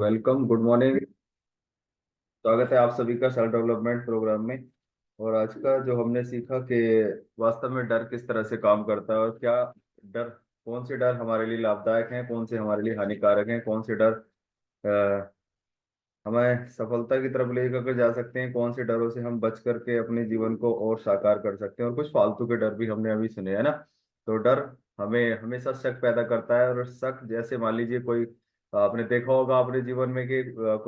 Welcome, good morning. स्वागत है आप सभी का सेल्फ डेवलपमेंट प्रोग्राम में। और आज का जो हमने सीखा कि वास्तव में डर किस तरह से काम करता है और क्या डर, कौन से डर हमारे लिए लाभदायक हैं, कौन से हमारे लिए हानिकारक हैं, कौन से डर हमें सफलता की तरफ लेकर के जा सकते हैं, कौन से डरों से हम बच करके अपने जीवन को और साकार कर सकते हैं। और कुछ फालतू के डर भी हमने अभी सुने हैं ना। तो डर हमें हमेशा शक पैदा करता है। और शक जैसे मान लीजिए कोई, आपने देखा होगा अपने जीवन में कि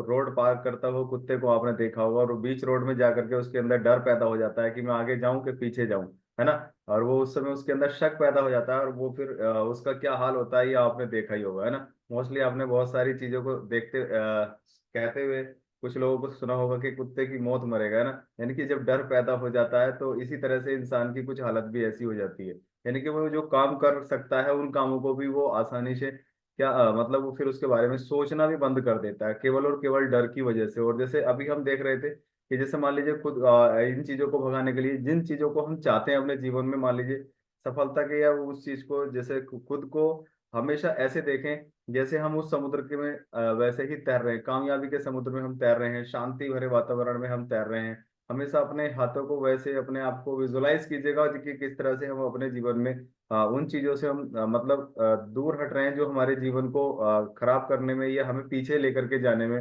रोड पार करता हुआ कुत्ते को आपने देखा होगा और वो बीच रोड में जाकर के उसके अंदर डर पैदा हो जाता है कि मैं आगे जाऊं कि पीछे जाऊं, है ना। और वो उस समय उसके अंदर शक पैदा हो जाता है और वो फिर उसका क्या हाल होता है ये आपने देखा ही होगा, है ना। मोस्टली आपने बहुत सारी चीजों को देखते कहते हुए कुछ लोगों को सुना होगा कि कुत्ते की मौत मरेगा, है ना। यानी कि जब डर पैदा हो जाता है तो इसी तरह से इंसान की कुछ हालत भी ऐसी हो जाती है। यानी कि वो जो काम कर सकता है उन कामों को भी वो आसानी से क्या मतलब वो फिर उसके बारे में सोचना भी बंद कर देता है केवल और केवल डर की वजह से। और जैसे अभी हम देख रहे थे कि जैसे मान लीजिए खुद इन चीजों को भगाने के लिए जिन चीजों को हम चाहते हैं अपने जीवन में, मान लीजिए सफलता के, या उस चीज को जैसे खुद को हमेशा ऐसे देखें जैसे हम उस समुद्र के में वैसे ही तैर रहे हैं, कामयाबी के समुद्र में हम तैर रहे हैं, शांति भरे वातावरण में हम तैर रहे हैं। हमेशा अपने हाथों को वैसे अपने आप को विजुलाइज कीजिएगा कि किस तरह से हम अपने जीवन में उन चीजों से हम मतलब दूर हट रहे हैं जो हमारे जीवन को खराब करने में या हमें पीछे लेकर के जाने में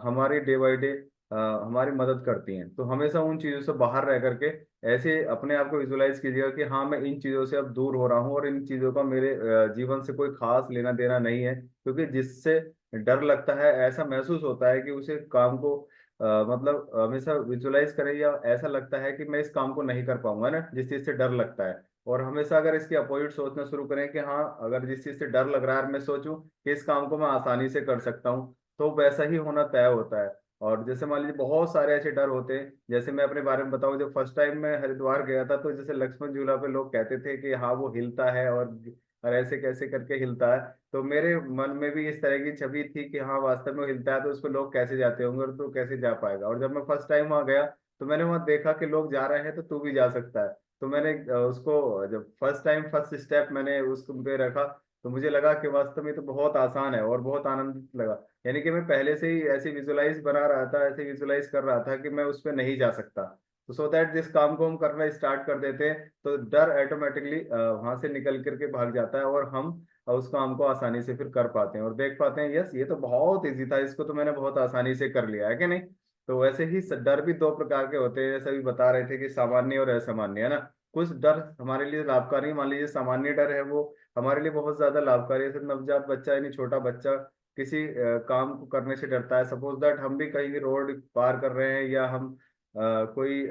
हमारी डे बाय डे हमारी मदद करती हैं। तो हमेशा उन चीजों से बाहर रह करके ऐसे अपने आप को विजुलाइज कीजिएगा कि हाँ मैं इन चीजों से अब दूर हो रहा हूँ और इन चीजों का मेरे जीवन से कोई खास लेना देना नहीं है। क्योंकि जिससे डर लगता है, ऐसा महसूस होता है कि उसे काम को मतलब हमेशा विजुलाइज करें, या ऐसा लगता है कि मैं इस काम को नहीं कर पाऊंगा ना, जिस चीज से डर लगता है। और हमेशा अगर इसके अपोजिट सोचना शुरू करें कि हाँ अगर जिस चीज से डर लग रहा है मैं सोचूं कि इस काम को मैं आसानी से कर सकता हूँ, तो वैसा ही होना तय होता है। और जैसे मान लीजिए बहुत सारे ऐसे डर होते हैं। जैसे मैं अपने बारे में बताऊं, जब फर्स्ट टाइम मैं हरिद्वार गया था तो जैसे लक्ष्मण झूला पे लोग कहते थे कि हाँ वो हिलता है और ऐसे कैसे करके हिलता है। तो मेरे मन में भी इस तरह की छवि थी कि हाँ वास्तव में हिलता है तो उस पर लोग कैसे जाते होंगे और तू कैसे जा पाएगा। और जब मैं फर्स्ट टाइम वहां गया तो मैंने वहां देखा कि लोग जा रहे हैं तो तू भी जा सकता है। तो मैंने उसको जब फर्स्ट टाइम फर्स्ट स्टेप मैंने उस पे रखा तो मुझे लगा कि वास्तव में तो बहुत आसान है और बहुत आनंदित लगा। यानी कि मैं पहले से ही ऐसी विजुलाइज बना रहा था, ऐसे विजुलाइज कर रहा था कि मैं उस पर नहीं जा सकता। तो सो दैट जिस काम को हम करना स्टार्ट कर देते हैं तो डर ऑटोमेटिकली वहां से निकल करके भाग जाता है और हम उस काम को आसानी से फिर कर पाते हैं और देख पाते हैं यस ये तो बहुत इजी था, इसको तो मैंने बहुत आसानी से कर लिया है कि नहीं। तो वैसे ही डर भी दो प्रकार के होते हैं, जैसे अभी बता रहे थे कि सामान्य और असामान्य, है ना। कुछ डर हमारे लिए लाभकारी, मान लीजिए सामान्य डर है वो हमारे लिए बहुत ज्यादा लाभकारी है। जैसे नवजात बच्चा यानी छोटा बच्चा किसी काम को करने से डरता है। सपोज दैट हम भी कहीं रोड पार कर रहे हैं या हम कोई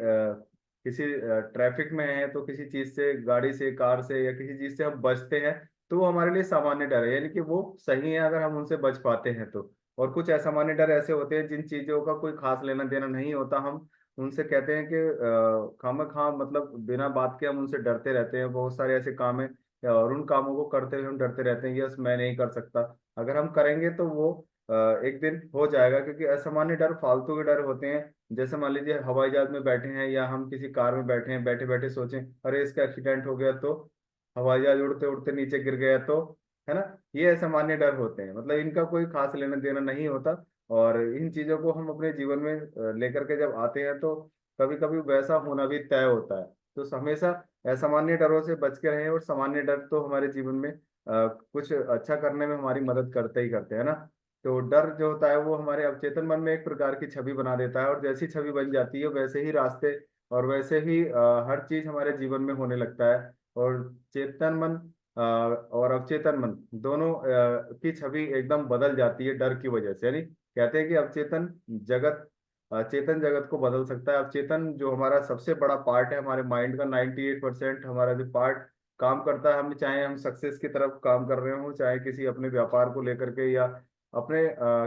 किसी ट्रैफिक में हैं तो किसी चीज से, गाड़ी से, कार से या किसी चीज से हम बचते हैं, तो वो हमारे लिए सामान्य डर है, यानी कि वो सही है अगर हम उनसे बच पाते हैं तो। और कुछ असामान्य डर ऐसे होते हैं जिन चीजों का कोई खास लेना देना नहीं होता, हम उनसे कहते हैं कि खामखा मतलब बिना बात के हम उनसे डरते रहते हैं। बहुत सारे ऐसे काम है और उन कामों को करते हुए हम डरते रहते हैं, यस मैं नहीं कर सकता। अगर हम करेंगे तो वो एक दिन हो जाएगा। क्योंकि असामान्य डर फालतू के डर होते हैं। जैसे मान लीजिए हवाई जहाज में बैठे हैं या हम किसी कार में बैठे हैं, बैठे बैठे सोचें अरे इसका एक्सीडेंट हो गया तो, हवाई जहाज उड़ते उड़ते नीचे गिर गया तो, है ना। ये असामान्य डर होते हैं, मतलब इनका कोई खास लेना देना नहीं होता। और इन चीजों को हम अपने जीवन में लेकर के जब आते हैं तो कभी कभी वैसा होना भी तय होता है। तो हमेशा असामान्य डरों से बच के रहें। और सामान्य डर तो हमारे जीवन में कुछ अच्छा करने में हमारी मदद करते ही करते हैं ना। तो डर जो होता है वो हमारे अवचेतन मन में एक प्रकार की छवि बना देता है और जैसी छवि बन जाती है वैसे ही रास्ते और वैसे ही हर चीज हमारे जीवन में होने लगता है। और चेतन मन और अवचेतन मन दोनों की छवि एकदम बदल जाती है डर की वजह से। यानी कहते हैं कि अवचेतन जगत चेतन जगत को बदल सकता है। अवचेतन जो हमारा सबसे बड़ा पार्ट है हमारे माइंड का, 98% हमारा जो पार्ट काम करता है, हम चाहे हम सक्सेस की तरफ काम कर रहे हो, चाहे किसी अपने व्यापार को लेकर के या अपने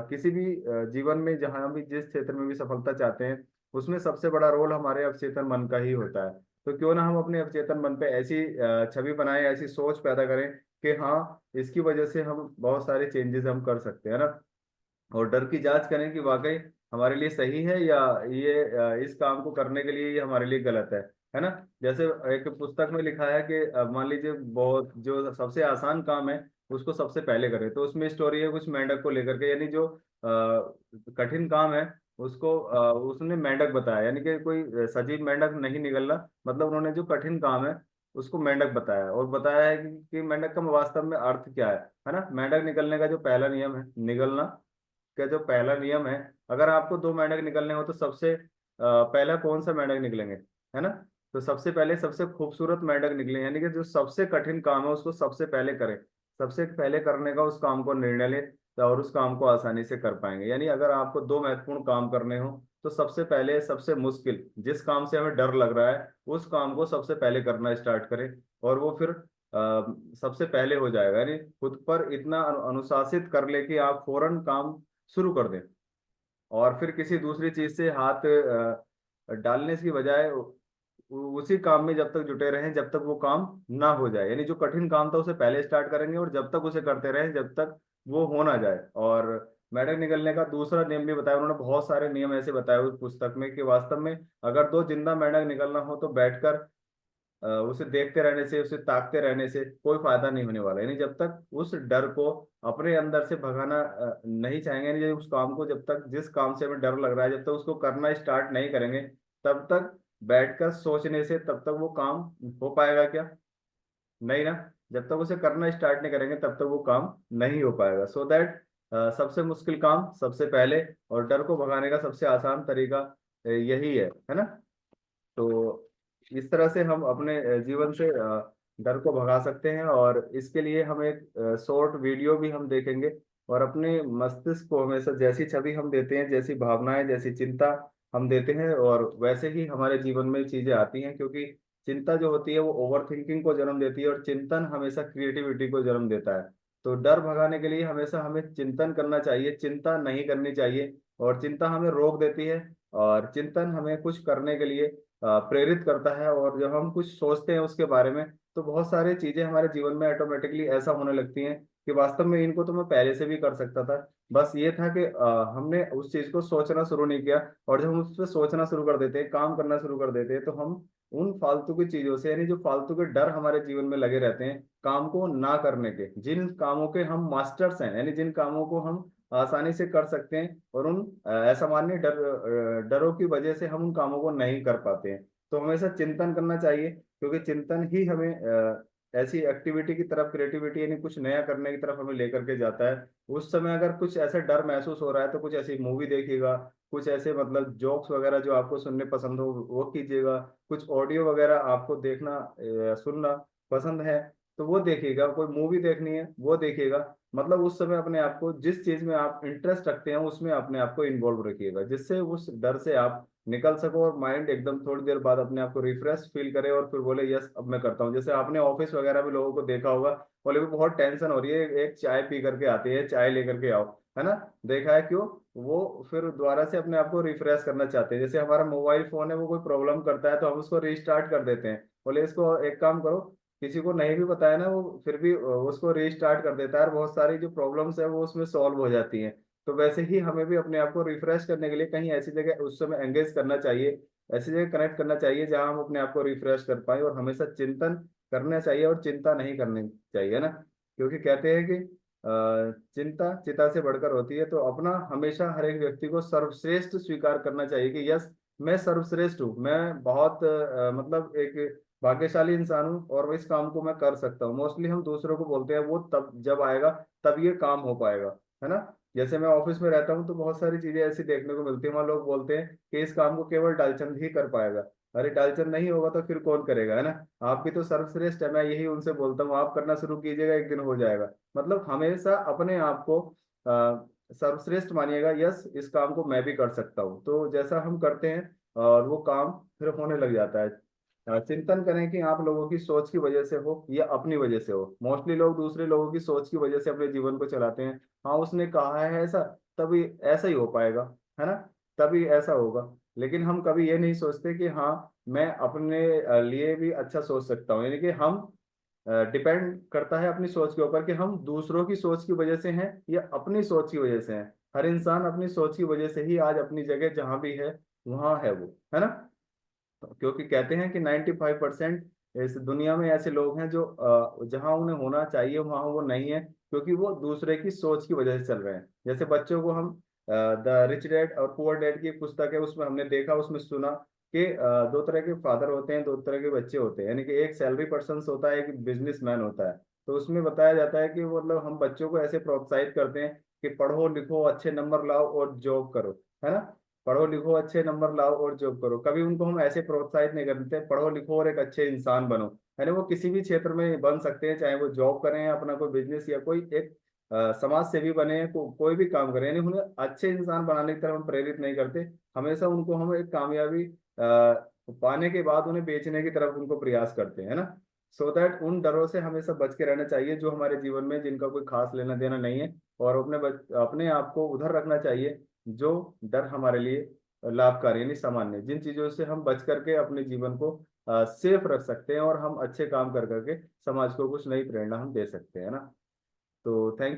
किसी भी जीवन में जहां भी जिस क्षेत्र में भी सफलता चाहते हैं, उसमें सबसे बड़ा रोल हमारे अवचेतन मन का ही होता है। तो क्यों ना हम अपने अवचेतन मन पे ऐसी छवि बनाएं, ऐसी सोच पैदा करें कि हाँ इसकी वजह से हम बहुत सारे चेंजेस हम कर सकते हैं ना। और डर की जांच करें कि वाकई हमारे लिए सही है या ये इस काम को करने के लिए ये हमारे लिए गलत है ना। जैसे एक पुस्तक में लिखा है कि मान लीजिए बहुत जो सबसे आसान काम है उसको सबसे पहले करें। तो उसमें स्टोरी है कुछ मेंढक को लेकर के, यानी जो कठिन काम है उसको उसने मेंढक बताया, यानी कि कोई सजीव मेंढक नहीं निकलना, मतलब उन्होंने जो कठिन काम है उसको मेंढक बताया, और बताया है कि मेंढक का वास्तव में अर्थ क्या है ना। मेंढक निकलने का जो पहला नियम है, निगलना का जो पहला नियम है, अगर आपको दो मेंढक निकलने हो तो सबसे पहला कौन सा मेंढक निकलेंगे, है ना। तो सबसे पहले सबसे खूबसूरत मेंढक निकले, यानी कि जो सबसे कठिन काम है उसको सबसे पहले करें, सबसे पहले करने का उस काम को निर्णय ले, और उस काम को आसानी से कर पाएंगे। यानी अगर आपको दो महत्वपूर्ण काम करने हो तो सबसे पहले सबसे मुश्किल जिस काम से हमें डर लग रहा है उस काम को सबसे पहले करना स्टार्ट करें, और वो फिर सबसे पहले हो जाएगा। यानी खुद पर इतना अनुशासित कर ले कि आप फौरन काम शुरू कर दें, और फिर किसी दूसरी चीज से हाथ डालने की बजाय उसी काम में जब तक जुटे रहें जब तक वो काम ना हो जाए। यानी जो कठिन काम था उसे पहले स्टार्ट करेंगे और जब तक उसे करते रहें जब तक वो हो ना जाए। और मेंढक निकलने का दूसरा नियम भी बताया उन्होंने, बहुत सारे नियम ऐसे बताए उस पुस्तक में कि वास्तव में अगर दो जिंदा मेंढक निकलना हो तो बैठकर उसे देखते रहने से, उसे ताकते रहने से कोई फायदा नहीं होने वाला। यानी जब तक उस डर को अपने अंदर से भगाना नहीं चाहेंगे, यानी उस काम को जब तक, जिस काम से हमें डर लग रहा है जब तक उसको करना स्टार्ट नहीं करेंगे तब तक बैठकर सोचने से तब तक वो काम हो पाएगा क्या, नहीं ना। जब तक उसे करना स्टार्ट नहीं करेंगे तब तक वो काम नहीं हो पाएगा। सो दैट सबसे मुश्किल काम सबसे पहले, और डर को भगाने का सबसे आसान तरीका यही है ना। तो इस तरह से हम अपने जीवन से डर को भगा सकते हैं, और इसके लिए हम एक शॉर्ट वीडियो भी हम देखेंगे, और अपने मस्तिष्क को हमेशा जैसी छवि हम देते हैं, जैसी भावनाएं, जैसी चिंता हम देते हैं, और वैसे ही हमारे जीवन में चीजें आती हैं। क्योंकि चिंता जो होती है वो ओवर थिंकिंग को जन्म देती है, और चिंतन हमेशा क्रिएटिविटी को जन्म देता है। तो डर भगाने के लिए हमेशा हमें चिंतन करना चाहिए, चिंता नहीं करनी चाहिए। और चिंता हमें रोक देती है, और चिंतन हमें कुछ करने के लिए प्रेरित करता है। और जब हम कुछ सोचते हैं उसके बारे में तो बहुत सारी चीजें हमारे जीवन में ऑटोमेटिकली ऐसा होने लगती हैं कि वास्तव में इनको तो मैं पहले से भी कर सकता था, बस ये था कि हमने उस चीज को सोचना शुरू नहीं किया। और जब हम उस पर सोचना शुरू कर देते हैं, काम करना शुरू कर देते हैं, तो हम उन फालतू की चीजों से, यानी जो फालतू के डर हमारे जीवन में लगे रहते हैं काम को ना करने के, जिन कामों के हम मास्टर्स हैं, यानी जिन कामों को हम आसानी से कर सकते हैं, और उन असामान्य डरों की वजह से हम उन कामों को नहीं कर पाते हैं। तो हमेशा चिंतन करना चाहिए, क्योंकि चिंतन ही हमें ऐसी एक्टिविटी की तरफ, क्रिएटिविटी यानी कुछ नया करने की तरफ हमें लेकर के जाता है। उस समय अगर कुछ ऐसा डर महसूस हो रहा है तो कुछ ऐसी मूवी देखिएगा, कुछ ऐसे मतलब जोक्स वगैरह जो आपको सुनने पसंद हो वो कीजिएगा, कुछ ऑडियो वगैरह आपको देखना सुनना पसंद है तो वो देखिएगा, कोई मूवी देखनी है वो देखिएगा। मतलब उस समय अपने आप को जिस चीज में आप इंटरेस्ट रखते हैं उसमें अपने आप को इन्वॉल्व रखिएगा, जिससे उस डर से आप निकल सको, और माइंड एकदम थोड़ी देर बाद अपने आप को रिफ्रेश फील करे और फिर बोले यस अब मैं करता हूँ। जैसे आपने ऑफिस वगैरह में लोगों को देखा होगा, बोले भी बहुत टेंशन हो रही है, एक चाय पी करके आते हैं, चाय लेकर के आओ, है ना। देखा है क्यों, वो फिर दोबारा से अपने आप को रिफ्रेश करना चाहते हैं। जैसे हमारा मोबाइल फोन है वो कोई प्रॉब्लम करता है तो हम उसको रिस्टार्ट कर देते हैं, बोले इसको एक काम करो, किसी को नहीं भी बताया ना वो फिर भी उसको रीस्टार्ट कर देता है, और बहुत सारी जो प्रॉब्लम्स है वो उसमें सॉल्व हो जाती हैं। तो वैसे ही हमें भी अपने आप को रिफ्रेश करने के लिए कहीं ऐसी जगह उस समय एंगेज करना चाहिए, ऐसी जगह कनेक्ट करना चाहिए जहां हम अपने आप को रिफ्रेश कर पाए, और हमेशा चिंतन करना चाहिए और चिंता नहीं करनी चाहिए ना। क्योंकि कहते हैं कि चिंता चिता से बढ़कर होती है। तो अपना हमेशा हर एक व्यक्ति को सर्वश्रेष्ठ स्वीकार करना चाहिए कि यस मैं सर्वश्रेष्ठ हूँ, मैं बहुत मतलब एक भाग्यशाली इंसान हूँ और इस काम को मैं कर सकता हूँ। मोस्टली हम दूसरों को बोलते हैं वो तब जब आएगा तब ये काम हो पाएगा, है ना। जैसे मैं ऑफिस में रहता हूँ तो बहुत सारी चीजें ऐसी देखने को मिलती है, वहाँ लोग बोलते हैं कि इस काम को केवल डालचंद ही कर पाएगा। अरे डालचंद नहीं होगा तो फिर कौन करेगा, है ना। आप भी तो सर्वश्रेष्ठ है, मैं यही उनसे बोलता हूँ, आप करना शुरू कीजिएगा एक दिन हो जाएगा। मतलब हमेशा अपने आप को सर्वश्रेष्ठ मानिएगा, यस इस काम को मैं भी कर सकता हूँ। तो जैसा हम करते हैं और वो काम फिर होने लग जाता है। चिंतन करें कि आप लोगों की सोच की वजह से हो या अपनी वजह से हो। मोस्टली लोग दूसरे लोगों की सोच की वजह से अपने जीवन को चलाते हैं। हाँ उसने कहा है ऐसा, तभी ऐसा ही हो पाएगा, है ना, तभी ऐसा होगा। लेकिन हम कभी ये नहीं सोचते कि हाँ मैं अपने लिए भी अच्छा सोच सकता हूँ। यानी कि हम डिपेंड करता है अपनी सोच के ऊपर कि हम दूसरों की सोच की वजह से हैं या अपनी सोच की वजह से हैं। हर इंसान अपनी सोच की वजह से ही आज अपनी जगह जहां भी है वहां है वो, है ना। क्योंकि कहते हैं कि 95% इस दुनिया में ऐसे लोग हैं जो जहां उन्हें होना चाहिए वहां वो नहीं है, क्योंकि वो दूसरे की सोच की वजह से चल रहे हैं। जैसे बच्चों को हम द रिच डैड और पुअर डैड की एक पुस्तक है, उसमें हमने देखा, उसमें सुना कि दो तरह के फादर होते हैं, दो तरह के बच्चे होते हैं, यानी कि एक सैलरी पर्सन होता है, एक बिजनेसमैन होता है। तो उसमें बताया जाता है कि मतलब हम बच्चों को ऐसे प्रोत्साहित करते हैं कि पढ़ो लिखो अच्छे नंबर लाओ और जॉब करो, है ना। पढ़ो लिखो अच्छे नंबर लाओ और जॉब करो। कभी उनको हम ऐसे प्रोत्साहित नहीं करते पढ़ो लिखो और एक अच्छे इंसान बनो, है ना। वो किसी भी क्षेत्र में बन सकते हैं, चाहे वो जॉब करें या अपना कोई बिजनेस या कोई एक समाज सेवी बने, कोई भी काम करें, यानी उन्हें अच्छे इंसान बनाने की तरफ हम प्रेरित नहीं करते। हमेशा उनको हम एक कामयाबी पाने के बाद उन्हें बेचने की तरफ उनको प्रयास करते हैं, है ना। सो दैट उन डरों से हमेशा बच के रहना चाहिए जो हमारे जीवन में जिनका कोई खास लेना देना नहीं है, और अपने आप को उधर रखना चाहिए जो डर हमारे लिए लाभकारी यानी सामान्य, जिन चीजों से हम बच करके अपने जीवन को सेफ रख सकते हैं और हम अच्छे काम कर करके समाज को कुछ नई प्रेरणा हम दे सकते हैं ना। तो थैंक यू।